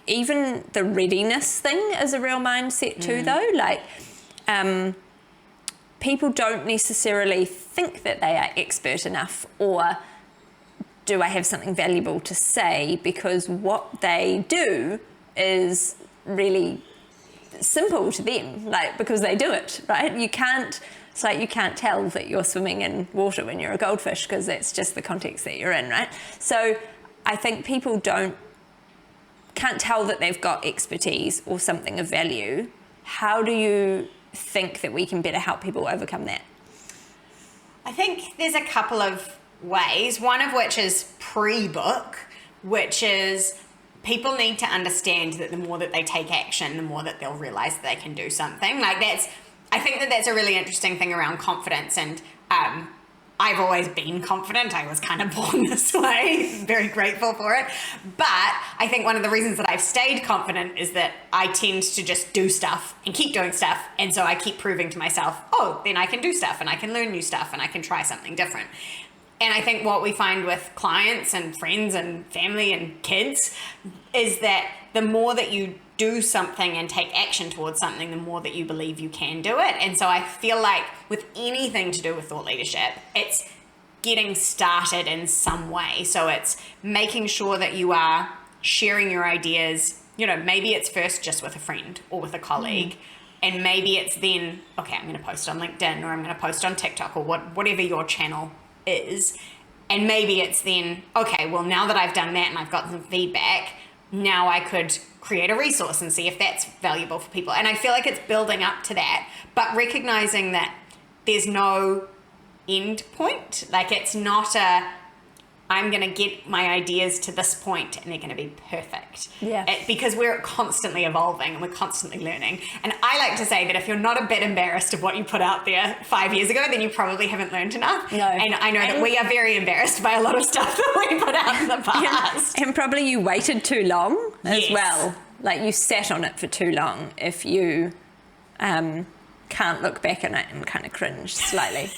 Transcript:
even the readiness thing is a real mindset too, though. Like, people don't necessarily think that they are expert enough, or do I have something valuable to say, because what they do is really simple to them, like, because they do it, right? It's like you can't tell that you're swimming in water when you're a goldfish, because that's just the context that you're in, right? So I think people can't tell that they've got expertise or something of value. How do you think that we can better help people overcome that? I think there's a couple of ways, one of which is pre-book, which is people need to understand that the more that they take action, the more that they'll realize that they can do something. Like, I think that that's a really interesting thing around confidence, and I've always been confident. I was kind of born this way, very grateful for it. But I think one of the reasons that I've stayed confident is that I tend to just do stuff and keep doing stuff. And so I keep proving to myself, oh, then I can do stuff and I can learn new stuff and I can try something different. And I think what we find with clients and friends and family and kids is that the more that you do something and take action towards something, the more that you believe you can do it. And so I feel like with anything to do with thought leadership, it's getting started in some way. So it's making sure that you are sharing your ideas. You know, maybe it's first just with a friend or with a colleague. And maybe it's then, okay, I'm going to post on LinkedIn, or I'm going to post on TikTok, or whatever your channel is. And maybe it's then, okay, well, now that I've done that and I've got some feedback, now I could create a resource and see if that's valuable for people. And I feel like it's building up to that, but recognizing that there's no end point. Like, it's not I'm going to get my ideas to this point and they're going to be perfect. Yeah. Because we're constantly evolving and we're constantly learning. And I like to say that if you're not a bit embarrassed of what you put out there 5 years ago, then you probably haven't learned enough. No. And I know that we are very embarrassed by a lot of stuff that we put out in the past. And probably you waited too long as Yes. well. Like, you sat on it for too long if you can't look back on it and kind of cringe slightly.